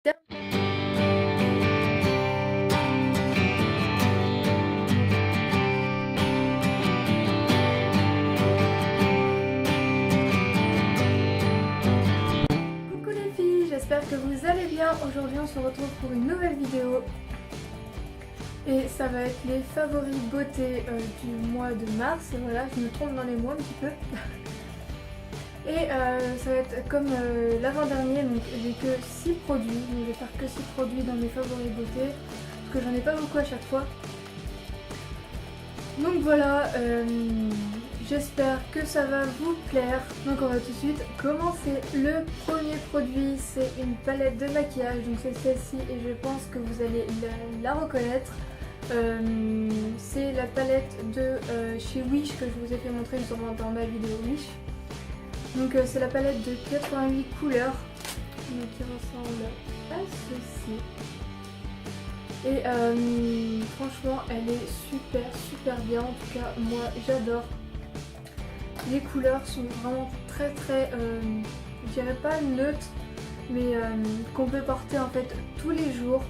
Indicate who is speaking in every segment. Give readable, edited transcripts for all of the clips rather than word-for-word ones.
Speaker 1: Coucou les filles, j'espère que vous allez bien. Aujourd'hui on se retrouve pour une nouvelle vidéo. Et ça va être les favoris beauté du mois de mars. Et voilà, je me trompe dans les mois un petit peu. Et ça va être comme l'avant-dernier, donc j'ai que 6 produits. Donc je vais faire que 6 produits dans mes favoris beauté. Parce que j'en ai pas beaucoup à chaque fois. Donc voilà, j'espère que ça va vous plaire. Donc on va tout de suite commencer. Le premier produit, c'est une palette de maquillage. Donc c'est celle-ci et je pense que vous allez la reconnaître. C'est la palette de chez Wish que je vous ai fait montrer justement dans ma vidéo Wish. Donc c'est la palette de 88 couleurs qui ressemble à ceci. Et franchement elle est super bien, en tout cas moi j'adore. Les couleurs sont vraiment très je dirais pas neutres, mais qu'on peut porter en fait tous les jours.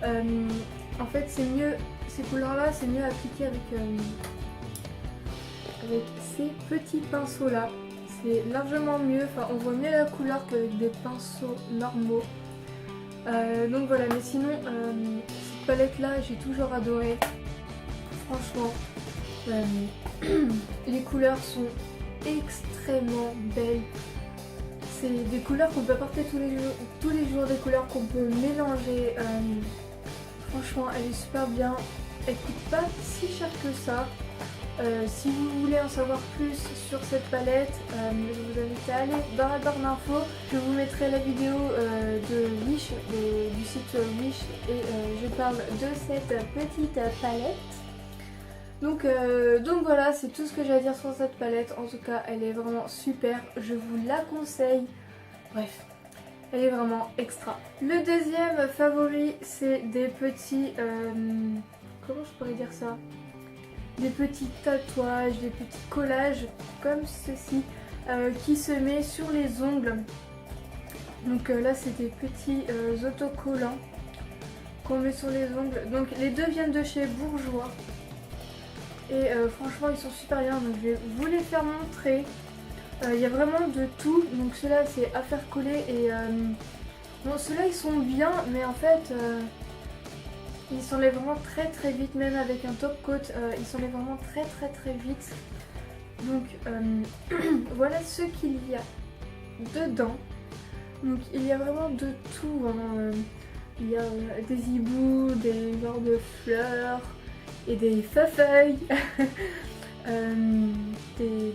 Speaker 1: En fait c'est mieux, ces couleurs là c'est mieux appliqué avec ces petits pinceaux là. C'est largement mieux, enfin on voit mieux la couleur qu'avec des pinceaux normaux. Donc voilà, mais sinon cette palette là j'ai toujours adoré. Franchement les couleurs sont extrêmement belles. C'est des couleurs qu'on peut porter tous les jours, des couleurs qu'on peut mélanger. Franchement elle est super bien, elle coûte pas si cher que ça. Si vous voulez en savoir plus sur cette palette, je vous invite à aller dans la barre d'infos. Je vous mettrai la vidéo de Wish, du site Wish, et je parle de cette petite palette. Donc voilà, c'est tout ce que j'ai à dire sur cette palette. En tout cas, elle est vraiment super, je vous la conseille. Bref, elle est vraiment extra. Le deuxième favori, c'est des petits... comment je pourrais dire ça ? Des petits tatouages, des petits collages comme ceci qui se met sur les ongles. Donc là c'est des petits autocollants qu'on met sur les ongles. Donc les deux viennent de chez Bourjois. Et franchement ils sont super bien, donc je vais vous les faire montrer. Il y a vraiment de tout, donc ceux-là c'est à faire coller et bon ceux-là ils sont bien, mais en fait ils s'enlèvent vraiment très vite, même avec un top coat, ils s'enlèvent vraiment très vite. Donc voilà ce qu'il y a dedans. Donc il y a vraiment de tout, vraiment. Il y a des hiboux, des genres de fleurs et des feuilles, des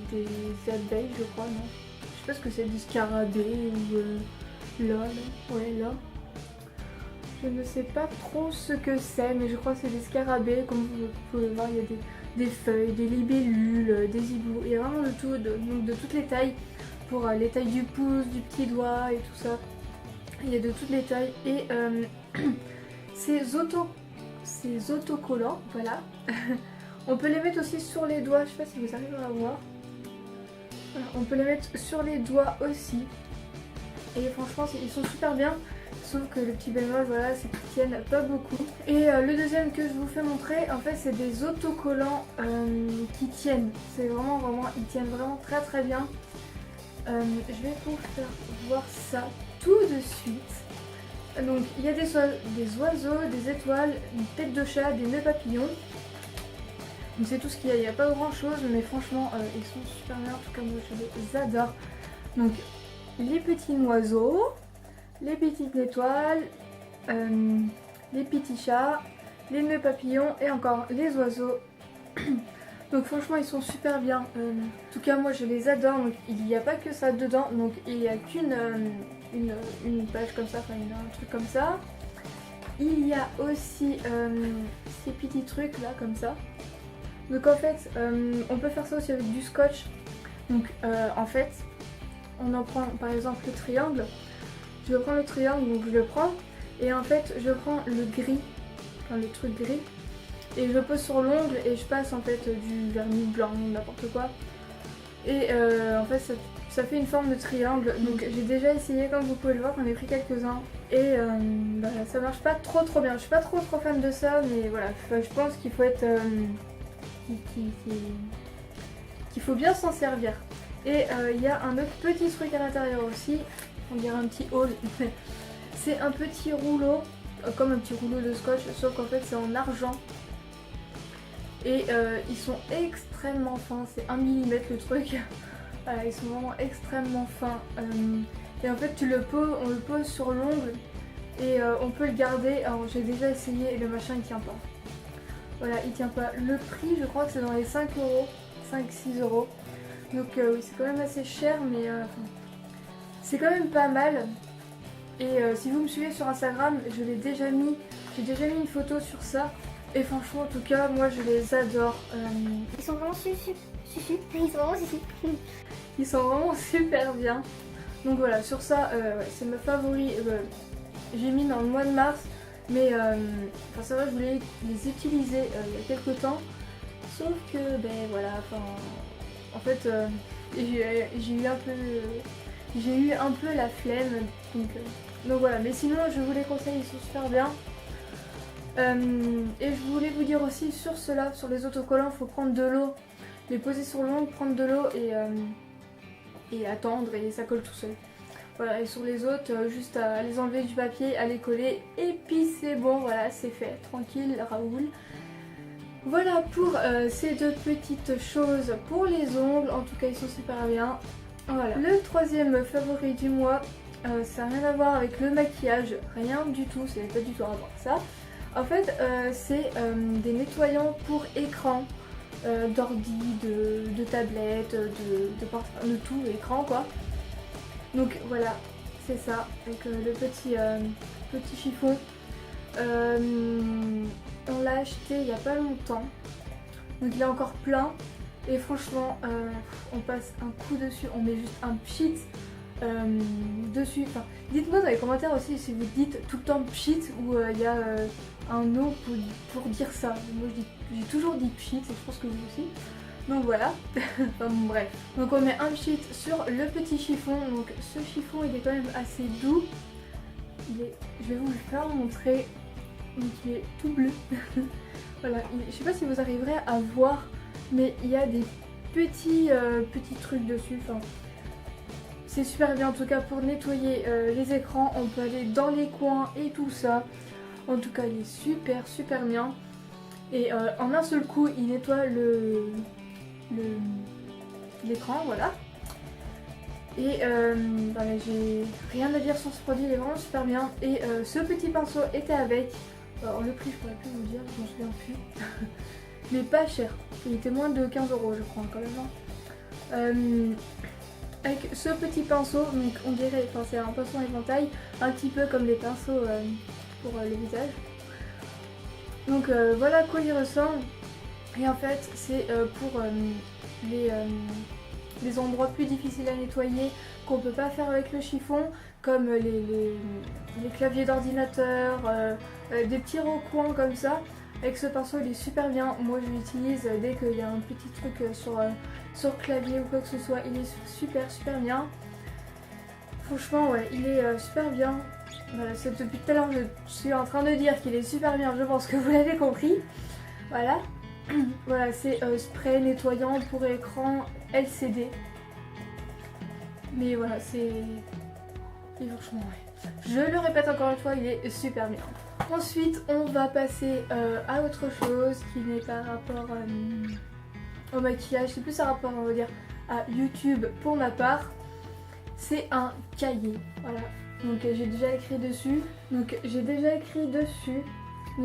Speaker 1: abeilles je crois, non. Je sais pas ce que c'est, du scarabée ou là, ouais là. Je ne sais pas trop ce que c'est, mais je crois que c'est des scarabées. Comme vous pouvez voir, il y a des feuilles, des libellules, des hiboux. Il y a vraiment de tout, donc de toutes les tailles. Pour les tailles du pouce, du petit doigt et tout ça. Il y a de toutes les tailles. Et ces autocollants, voilà. On peut les mettre aussi sur les doigts. Je sais pas si vous arrivez à voir. Voilà, on peut les mettre sur les doigts aussi. Et franchement, ils sont super bien. Sauf que le petit bémol, voilà, c'est qu'ils tiennent pas beaucoup. Et le deuxième que je vous fais montrer, en fait, c'est des autocollants qui tiennent. C'est vraiment, ils tiennent vraiment très bien. Je vais vous faire voir ça tout de suite. Donc, il y a des oiseaux, des étoiles, une tête de chat, des nœuds papillons. Donc, c'est tout ce qu'il y a. Il n'y a pas grand chose, mais franchement, ils sont super bien. En tout cas, moi, je les adore. Donc, les petits oiseaux. Les petites étoiles, les petits chats, les nœuds papillons et encore les oiseaux. Donc franchement ils sont super bien. En tout cas moi je les adore. Donc il n'y a pas que ça dedans. Donc il n'y a qu'une une page comme ça, enfin un truc comme ça. Il y a aussi ces petits trucs là comme ça. Donc en fait on peut faire ça aussi avec du scotch. Donc en fait on en prend par exemple le triangle. Je prends le triangle, donc je le prends et en fait je prends le gris, enfin le truc gris, et je le pose sur l'ongle et je passe en fait du vernis blanc, n'importe quoi. Et en fait ça fait une forme de triangle. Donc j'ai déjà essayé, comme vous pouvez le voir, j'en ai pris quelques-uns. Et bah, ça marche pas trop bien. Je suis pas trop fan de ça, mais voilà, je pense qu'il faut être... qu'il faut bien s'en servir. Et il y a un autre petit truc à l'intérieur aussi, on dirait un petit haul. C'est un petit rouleau, comme un petit rouleau de scotch, sauf qu'en fait c'est en argent. Et ils sont extrêmement fins, c'est 1 mm le truc. Voilà, ils sont vraiment extrêmement fins. Et en fait on le pose sur l'ongle et on peut le garder. Alors j'ai déjà essayé et le machin il tient pas. Voilà, il tient pas. Le prix je crois que c'est dans les 5 euros, 5-6 euros. Donc oui, c'est quand même assez cher, mais c'est quand même pas mal. Et si vous me suivez sur Instagram, j'ai déjà mis une photo sur ça. Et franchement, en tout cas, moi je les adore.
Speaker 2: Ils sont vraiment ils sont vraiment
Speaker 1: Ils sont vraiment super bien. Donc voilà, sur ça, c'est ma favori. J'ai mis dans le mois de mars, mais c'est vrai, je voulais les utiliser il y a quelques temps. Sauf que, ben voilà, en fait, j'ai eu un peu la flemme. Donc voilà, mais sinon, je vous les conseille, ils sont super bien. Et je voulais vous dire aussi sur ceux-là, sur les autocollants, il faut prendre de l'eau, les poser sur l'ongle, prendre de l'eau et attendre et ça colle tout seul. Voilà, et sur les autres, juste à les enlever du papier, à les coller et puis c'est bon, voilà, c'est fait, tranquille, Raoul. Voilà pour ces deux petites choses pour les ongles, en tout cas ils sont super bien. Voilà. Le troisième favori du mois, ça n'a rien à voir avec le maquillage, rien du tout, c'est pas du tout à voir ça. En fait, c'est des nettoyants pour écran, d'ordi, de tablette, de tout, écran quoi. Donc voilà, c'est ça, avec le petit chiffon. On l'a acheté il n'y a pas longtemps, donc il est encore plein. Et franchement, on passe un coup dessus, on met juste un pchit dessus. Enfin, dites-moi dans les commentaires aussi si vous dites tout le temps pchit ou il y a un mot pour dire ça. Moi j'ai toujours dit pchit et je pense que vous aussi. Donc voilà, enfin bon, bref. Donc on met un pchit sur le petit chiffon. Donc ce chiffon il est quand même assez doux. Je vais vous le faire montrer. Donc il est tout bleu. Voilà, je sais pas si vous arriverez à voir, mais il y a des petits trucs dessus. Enfin, c'est super bien en tout cas pour nettoyer les écrans. On peut aller dans les coins et tout ça. En tout cas il est super bien. Et en un seul coup il nettoie l'écran, voilà. Et voilà, j'ai rien à dire sur ce produit, il est vraiment super bien. Et ce petit pinceau était avec. Alors le prix je pourrais plus vous dire, je m'en souviens plus. Mais pas cher, il était moins de 15 euros je crois quand même. Avec ce petit pinceau, donc on dirait, enfin c'est un pinceau éventail, un petit peu comme les pinceaux pour le visage. Donc voilà à quoi il ressemble. Et en fait c'est pour les endroits plus difficiles à nettoyer qu'on peut pas faire avec le chiffon, comme les claviers d'ordinateur, des petits recoins comme ça. Avec ce pinceau il est super bien, moi je l'utilise dès qu'il y a un petit truc sur le clavier ou quoi que ce soit, il est super bien. Franchement ouais, il est super bien. Voilà, c'est depuis tout à l'heure je suis en train de dire qu'il est super bien, je pense que vous l'avez compris. Voilà. Voilà, c'est spray nettoyant pour écran LCD. Mais voilà, c'est... Et franchement, ouais. Je le répète encore une fois, il est super bien. Ensuite, on va passer à autre chose qui n'est pas rapport au maquillage. C'est plus un rapport, on va dire, à YouTube pour ma part. C'est un cahier. Voilà. Donc j'ai déjà écrit dessus. Donc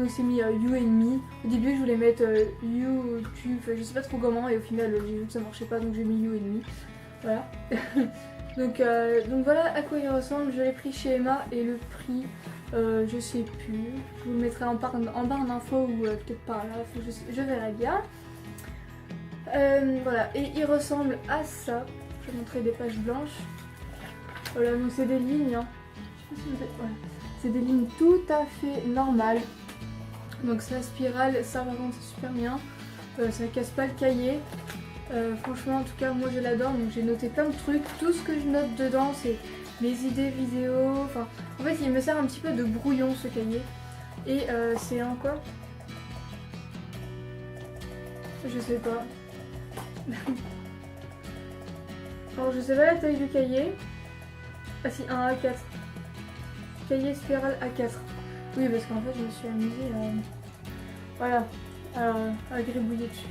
Speaker 1: c'est mis You and Me. Au début je voulais mettre YouTube, je sais pas trop comment, et au final j'ai vu que ça marchait pas donc j'ai mis You and Me. Voilà. donc voilà à quoi il ressemble. Je l'ai pris chez Emma et le prix je sais plus. Je vous le mettrai en barre d'infos ou peut-être par là, je verrai bien. Voilà, et il ressemble à ça. Je vais montrer des pages blanches. Voilà, donc c'est des lignes. Hein. Je sais pas si vous êtes... voilà. C'est des lignes tout à fait normales. Donc c'est la spirale, ça par contre c'est super bien. Ça casse pas le cahier. Franchement, en tout cas, moi je l'adore. Donc j'ai noté plein de trucs. Tout ce que je note dedans, c'est mes idées vidéo. Enfin, en fait, il me sert un petit peu de brouillon ce cahier. Et c'est un quoi? Je sais pas. Alors je sais pas la taille du cahier. Ah si, un A4. Cahier spirale A4. Oui, parce qu'en fait je me suis amusée voilà, à gribouiller dessus.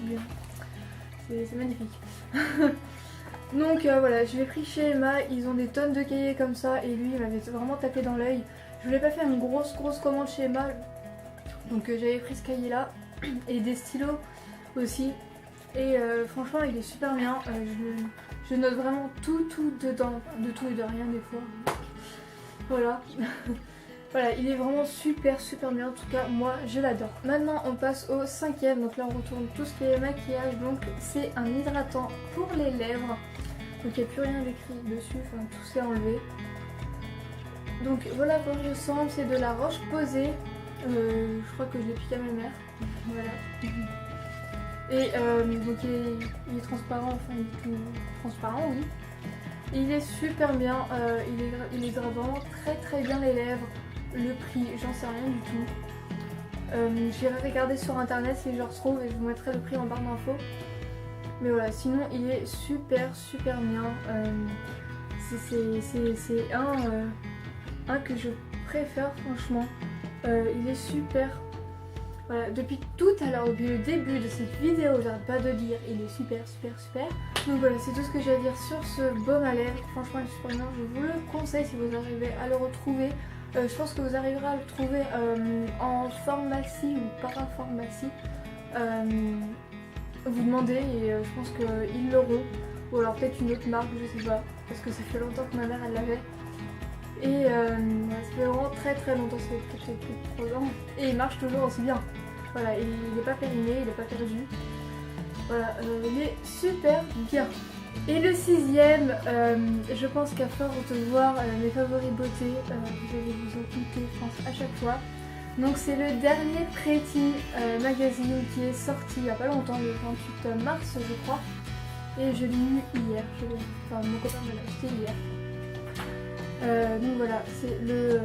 Speaker 1: Bien. C'est magnifique. Donc voilà, je l'ai pris chez Emma, ils ont des tonnes de cahiers comme ça et lui il m'avait vraiment tapé dans l'œil. Je voulais pas faire une grosse commande chez Emma, donc j'avais pris ce cahier là et des stylos aussi. Et franchement il est super bien, je note vraiment tout dedans, de tout et de rien des fois. Voilà. Voilà, il est vraiment super bien, en tout cas moi je l'adore. Maintenant on passe au 5e, donc là on retourne tout ce qui est maquillage, donc c'est un hydratant pour les lèvres. Donc il n'y a plus rien d'écrit dessus, enfin tout s'est enlevé. Donc voilà à quoi il ressemble, c'est de la roche posée, je crois que je l'ai piqué à ma mère, voilà. Et donc il est transparent, enfin il est tout transparent, oui. Et il est super bien, il hydrate vraiment très bien les lèvres. Le prix, j'en sais rien du tout. J'irai regarder sur internet si je le retrouve et je vous mettrai le prix en barre d'infos. Mais voilà, sinon il est super bien. C'est un que je préfère franchement. Il est super. Voilà, depuis tout à l'heure, depuis le début de cette vidéo, j'arrête pas de dire, il est super. Donc voilà, c'est tout ce que j'ai à dire sur ce baume à lèvres. Franchement, il est super bien, je vous le conseille si vous arrivez à le retrouver. Je pense que vous arriverez à le trouver en pharmacie ou parapharmacie. Vous demandez et je pense qu'ils l'auront. Ou alors peut-être une autre marque, je sais pas. Parce que ça fait longtemps que ma mère elle l'avait. Et ça fait vraiment très longtemps, ça fait peut-être plus de 3 ans. Et il marche toujours aussi bien. Voilà, il n'est pas périmé, il n'est pas perdu. Voilà, il est super bien. Et le 6e, je pense qu'à force de voir mes favoris beauté, vous allez vous en douter, je pense, à chaque fois. Donc c'est le dernier Pretty magazine qui est sorti il n'y a pas longtemps, le 28 mars je crois. Et je l'ai eu hier, enfin mon copain me l'a acheté hier. Donc voilà, c'est le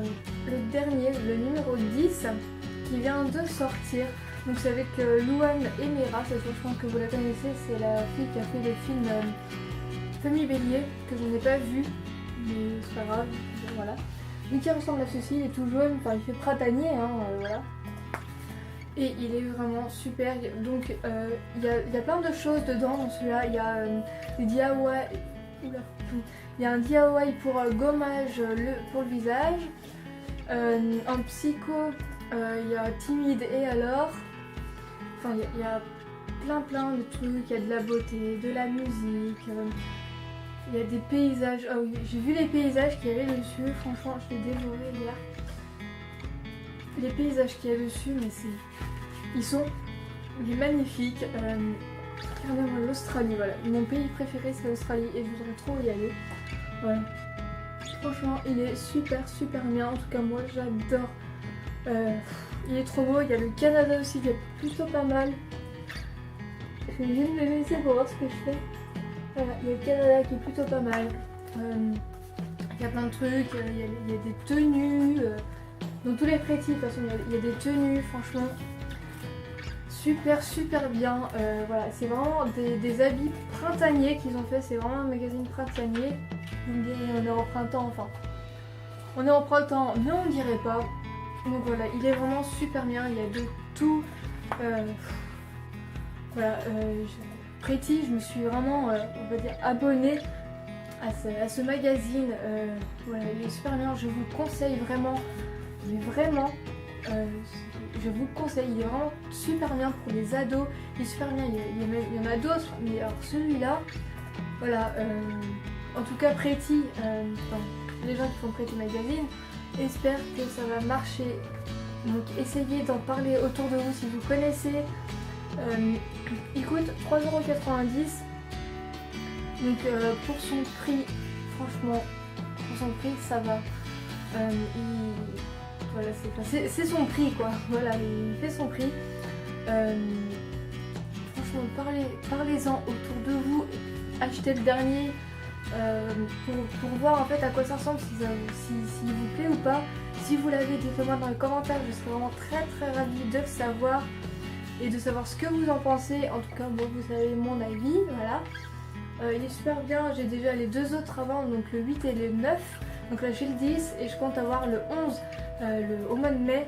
Speaker 1: dernier, le numéro 10 qui vient de sortir. Donc c'est avec Louane Emira, cette fois je pense que vous la connaissez, c'est la fille qui a fait le film Famille Bélier, que je n'ai pas vu, mais c'est pas grave, voilà. Donc il ressemble à ceci, il est tout jaune, enfin il fait printanier, hein, voilà. Et il est vraiment super, donc il y a plein de choses dedans dans celui-là, il y a des DIY, il y a un DIY pour gommage pour le visage, en psycho, il y a timide et alors, enfin il y a plein de trucs, il y a de la beauté, de la musique, il y a des paysages. Ah oui, j'ai vu les paysages qu'il y avait dessus, franchement je l'ai dévoré hier. Les paysages qu'il y a dessus, mais ils sont magnifiques. Regardez-moi l'Australie, voilà. Mon pays préféré c'est l'Australie et je voudrais trop y aller. Voilà. Franchement il est super bien, en tout cas moi j'adore. Il est trop beau, il y a le Canada aussi qui est plutôt pas mal. Je vais juste me laisser pour voir ce que je fais. Voilà, il y a le Canada qui est plutôt pas mal. Il y a plein de trucs, il y a des tenues. Dans tous les Pretty, de toute façon, il y a des tenues, franchement. Super bien. Voilà, c'est vraiment des habits printaniers qu'ils ont fait. C'est vraiment un magazine printanier. Vous me direz, on est en printemps, enfin. On est en printemps, mais on dirait pas. Donc voilà, il est vraiment super bien. Il y a de tout. Voilà, Pretty, je me suis vraiment, on va dire, abonnée à ce magazine. Voilà, il est super bien, je vous conseille vraiment, mais vraiment, je vous le conseille, il est vraiment super bien pour les ados, il est super bien, il y en a d'autres, mais alors celui-là, voilà, en tout cas Pretty, enfin, les gens qui font Pretty Magazine, espèrent que ça va marcher, donc essayez d'en parler autour de vous si vous connaissez. Il coûte 3,90 €. Donc pour son prix, franchement, pour son prix ça va. Voilà, c'est son prix quoi. Voilà, il fait son prix. Franchement franchement, parlez-en autour de vous. Achetez le dernier pour voir en fait à quoi ça ressemble, s'il vous plaît ou pas. Si vous l'avez, dites-le moi dans les commentaires, je serais vraiment très ravie de le savoir et de savoir ce que vous en pensez. En tout cas, moi, vous savez mon avis, voilà. Il est super bien, j'ai déjà les 2 autres avant, donc le 8 et le 9. Donc là j'ai le 10 et je compte avoir le 11 au mois de mai.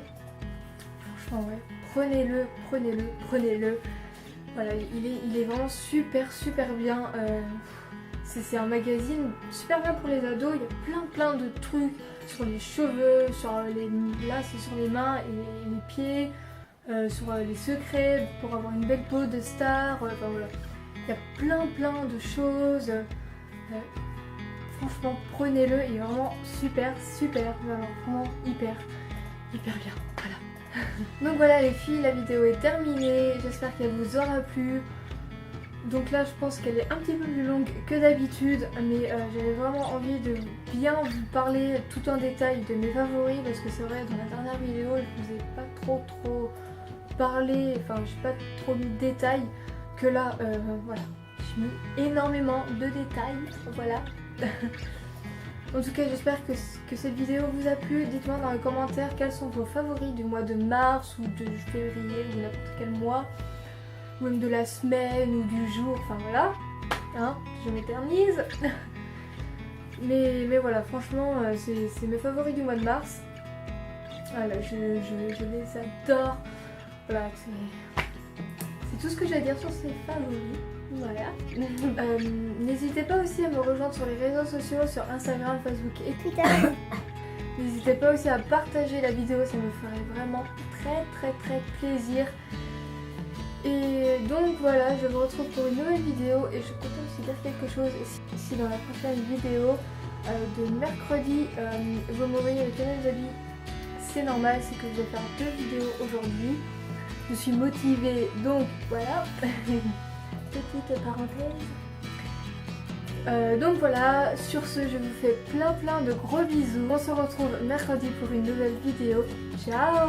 Speaker 1: Franchement ouais, prenez-le. Voilà, il est vraiment super bien. C'est un magazine super bien pour les ados, il y a plein de trucs sur les cheveux, là c'est sur les mains et les pieds, sur les secrets pour avoir une belle peau de star, enfin voilà. Il y a plein de choses. Franchement, prenez-le, il est vraiment super, vraiment hyper bien. Voilà. Donc voilà les filles, la vidéo est terminée. J'espère qu'elle vous aura plu. Donc là, je pense qu'elle est un petit peu plus longue que d'habitude, mais j'avais vraiment envie de bien vous parler tout en détail de mes favoris parce que c'est vrai, dans la dernière vidéo, je vous ai pas trop parlé, enfin, j'ai pas trop mis de détails. Que là, voilà, j'ai mis énormément de détails, voilà. En tout cas, j'espère que cette vidéo vous a plu. Dites-moi dans les commentaires quels sont vos favoris du mois de mars ou de février ou n'importe quel mois, ou même de la semaine ou du jour, enfin voilà, hein, je m'éternise. mais voilà, franchement, c'est mes favoris du mois de mars. Voilà, je les adore. Voilà, c'est tout ce que j'ai à dire sur ces favoris. Voilà. N'hésitez pas aussi à me rejoindre sur les réseaux sociaux, sur Instagram, Facebook et Twitter. N'hésitez pas aussi à partager la vidéo, ça me ferait vraiment très plaisir. Et donc voilà, je vous retrouve pour une nouvelle vidéo et je compte aussi dire quelque chose si dans la prochaine vidéo de mercredi vous me voyez avec les mêmes habits, c'est normal, c'est que je vais faire 2 vidéos aujourd'hui. Je suis motivée, donc voilà. Petite parenthèse. Donc voilà, sur ce, je vous fais plein de gros bisous. On se retrouve mercredi pour une nouvelle vidéo. Ciao!